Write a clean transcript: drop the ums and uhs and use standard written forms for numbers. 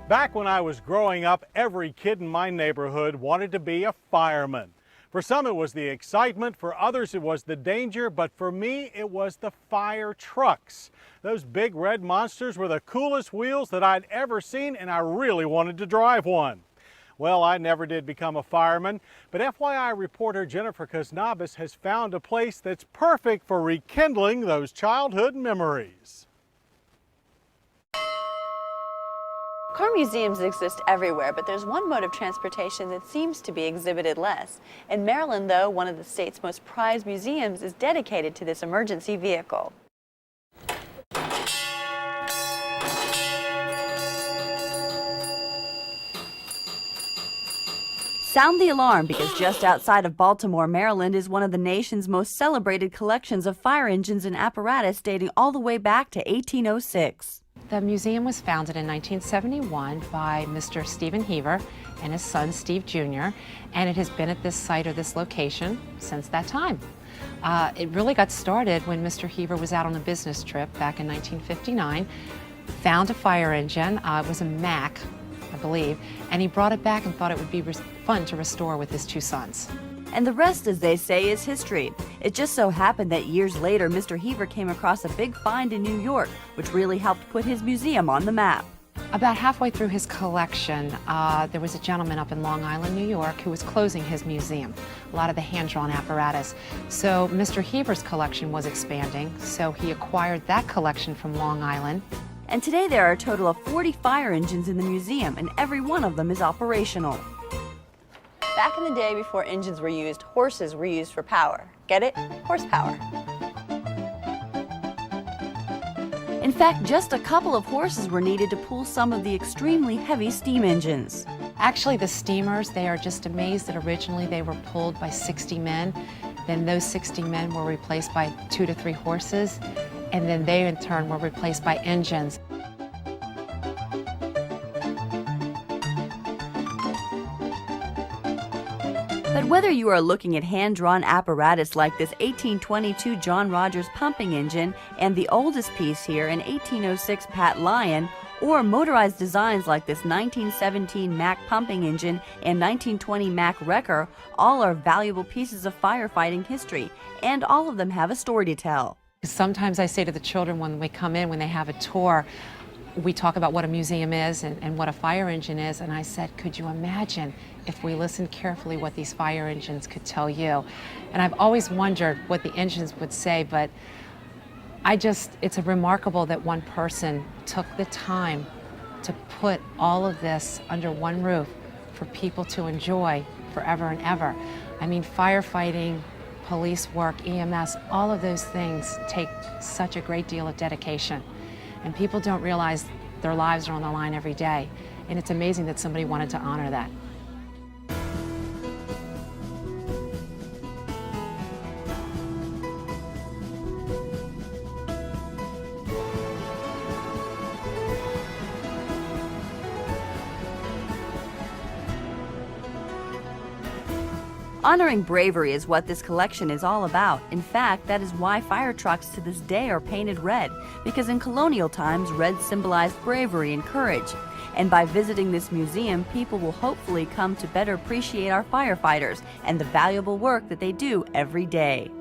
Back when I was growing up, every kid in my neighborhood wanted to be a fireman. For some it was the excitement, for others it was the danger, but for me it was the fire trucks. Those big red monsters were the coolest wheels that I'd ever seen, and I really wanted to drive one. Well, I never did become a fireman, but FYI reporter Jennifer Kasnabis has found a place that's perfect for rekindling those childhood memories. Car museums exist everywhere, but there's one mode of transportation that seems to be exhibited less. In Maryland, though, one of the state's most prized museums is dedicated to this emergency vehicle. Sound the alarm, because just outside of Baltimore, Maryland is one of the nation's most celebrated collections of fire engines and apparatus dating all the way back to 1806. The museum was founded in 1971 by Mr. Stephen Heaver and his son Steve Jr., and it has been at this site or this location since that time. It really got started when Mr. Heaver was out on a business trip back in 1959, found a fire engine. It was a Mack, I believe, and he brought it back and thought it would be fun to restore with his two sons. And the rest, as they say, is history. It just so happened that years later, Mr. Heaver came across a big find in New York, which really helped put his museum on the map. About halfway through his collection, there was a gentleman up in Long Island, New York, who was closing his museum, a lot of the hand-drawn apparatus. So Mr. Heaver's collection was expanding, so he acquired that collection from Long Island. And today there are a total of 40 fire engines in the museum, and every one of them is operational. Back in the day, before engines were used, horses were used for power. Get it? Horsepower. In fact, just a couple of horses were needed to pull some of the extremely heavy steam engines. Actually, the steamers, they are just amazed that originally they were pulled by 60 men. Then those 60 men were replaced by 2 to 3 horses, and then they in turn were replaced by engines. But whether you are looking at hand-drawn apparatus like this 1822 John Rogers pumping engine and the oldest piece here, an 1806 Pat Lyon, or motorized designs like this 1917 Mack pumping engine and 1920 Mack wrecker, all are valuable pieces of firefighting history, and all of them have a story to tell. Sometimes I say to the children when we come in, when they have a tour, we talk about what a museum is and what a fire engine is, and I said, could you imagine if we listened carefully what these fire engines could tell you? And I've always wondered what the engines would say, but it's remarkable that one person took the time to put all of this under one roof for people to enjoy forever and ever. I mean, firefighting, police work, EMS, all of those things take such a great deal of dedication. And people don't realize their lives are on the line every day. And it's amazing that somebody wanted to honor that. Honoring bravery is what this collection is all about. In fact, that is why fire trucks to this day are painted red, because in colonial times, red symbolized bravery and courage. And by visiting this museum, people will hopefully come to better appreciate our firefighters and the valuable work that they do every day.